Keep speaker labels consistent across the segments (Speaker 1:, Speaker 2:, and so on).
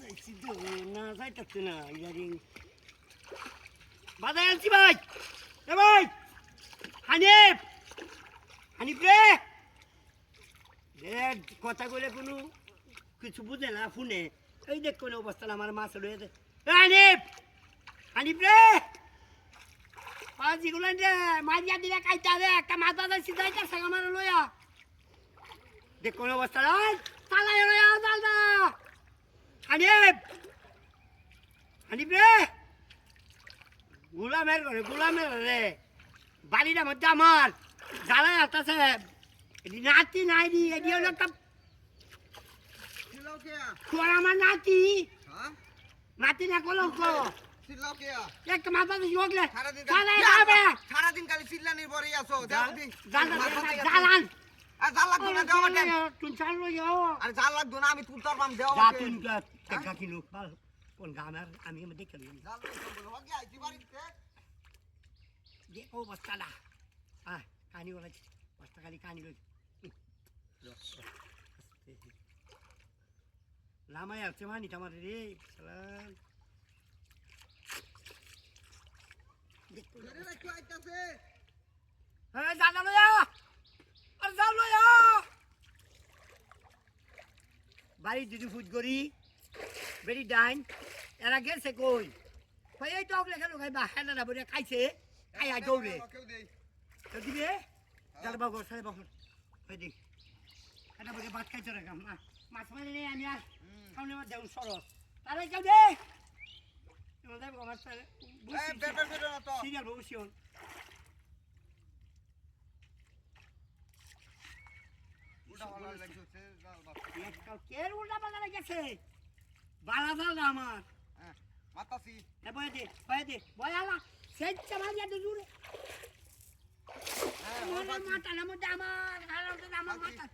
Speaker 1: যাইছি তো না যাইতাছি না ইয়ারিং বাজার আনছি ভাই এ ভাই হানিফ হানিফ রে কথা কইলে কোনো কিছু বুঝে না ফোনে এই দেখ কোন অবস্থা আমার মাছ রয়েছে হানিফ হানিফ রে পাঁচগুলো রে মারিয়া দিলে কাইতা রে একটা মাথা যাইছি যাইতাছে আমার লইয়া দেখ কোন অবস্থা রে চালাই লইয়া দাদা হানিফ হানিফ রে গোলামের রে বাড়িটা মধ্যে আমার জ্বালাই আসতেছে নাতি নাই দি এটি হলো একটা তোর আমার নাতি নাতি না কলঙ্ক একটা মাথা দিস বকলে
Speaker 2: সারাদিন খালি চিল্লানির পরে আসো
Speaker 1: জ্বালান
Speaker 2: জাল লাগতো না দেওয়া মাঠে
Speaker 1: তুই চালু
Speaker 2: আরে জাল লাগতো না আমি তুলতার পাম দেওয়া
Speaker 1: যা
Speaker 2: মাঠে
Speaker 1: তুই টাকা কিনো কোন গামের আমি দেখে নিলাম
Speaker 2: জাল লাগতো হগে আইতি বাড়িতে
Speaker 1: দেখো বস্তাটা কানি বলা বস্তা খালি কানি বল লামাই আছে মানি আমার রে বাড়ি যদি ফুট করি বেরি ডাইন এরা গেছে কই এই টক লেখা লোক হেনা না বলে খাইছে খাইয়া দৌড়ে দিবে যার বাবু সাড়ে বছর দিক এটা বলে ভাত খাইছো রে মাছ মারি নেই আমি আর সামনে আমার দেউন সরস তারে কেউ দে সিরিয়াল বসিও কের উল্টা পাল্টা লেগেছে বালা জাল না আমার
Speaker 2: মাতাসি
Speaker 1: বয় দে বয় আলা সেচ্ছা মারিয়া দে জুড়ে মাথার মধ্যে আমার আমার মাথা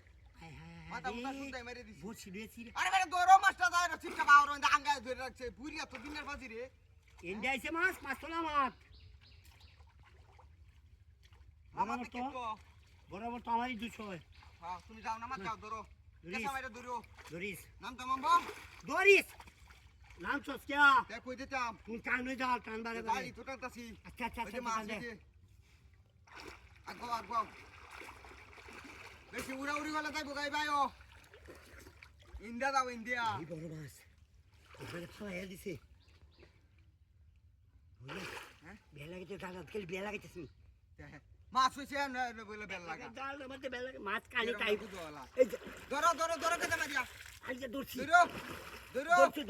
Speaker 2: মাথা মুখা শুনতে মেরে দিছি
Speaker 1: বসি দিয়েছি
Speaker 2: আরে বেটা দৌড়ো মাছটা দাঁড়া চিপটা বাওর ওই আঙ্গায় ধরে রাখছে বুড়িয়া তো দিনের বাজি রে
Speaker 1: ইন্ডিয়া আইছে মাছ তোলা মাছ বরাবর তো আমারই 200
Speaker 2: হ্যাঁ তুমি যাও না মাছ যাও ধরো কেসা মাইরা ধরো
Speaker 1: ধরিস
Speaker 2: নাম তো মাম্বা
Speaker 1: ধরিস নাম সস্কিয়া
Speaker 2: দেখ কই দিতাম
Speaker 1: তুই কান নই যাও কান বারে বারে
Speaker 2: গাড়ি তোটাতাছি
Speaker 1: আচ্ছা
Speaker 2: ওই যে মাছ দিকে আগো বেশি উড়াউড়ি গলা যাইবো গাই ভাইও ইন্ডিয়া যাও ইন্ডিয়া
Speaker 1: এই বড় মাছ ওরে খাওয়া দিছে হ্যাঁ বেলা গেছে দাদা খেল বেলা গেছে
Speaker 2: মাছ হইছে না বলে বেল লাগা
Speaker 1: জাল মধ্যে বেলা মাছ কালি টাইপ
Speaker 2: এই ধরো কেটে মারিয়া
Speaker 1: আই যে দর্শি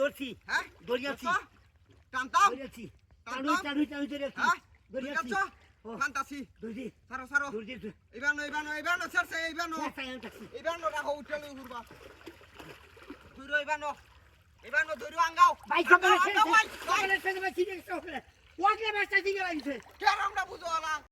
Speaker 1: দর্শি
Speaker 2: হ্যাঁ
Speaker 1: দরিয়াছি
Speaker 2: টানতাম
Speaker 1: দরিয়াছি টানুই দরিয়াছি
Speaker 2: হ্যাঁ
Speaker 1: দরিয়াছি
Speaker 2: টানতাছি
Speaker 1: দরি
Speaker 2: সারো
Speaker 1: দরি
Speaker 2: এইবানো ছাড়ছে এইবানো রাখো উঠলে ঘুরবা এইবানো ধরো আঙ্গাও
Speaker 1: ভাই সকালে শেষ ভাই সকালে শেষ ভাই ঠিক আছে ওয়াকলে মাছটা দিকে লাগিছে
Speaker 2: কেন আমরা বুঝো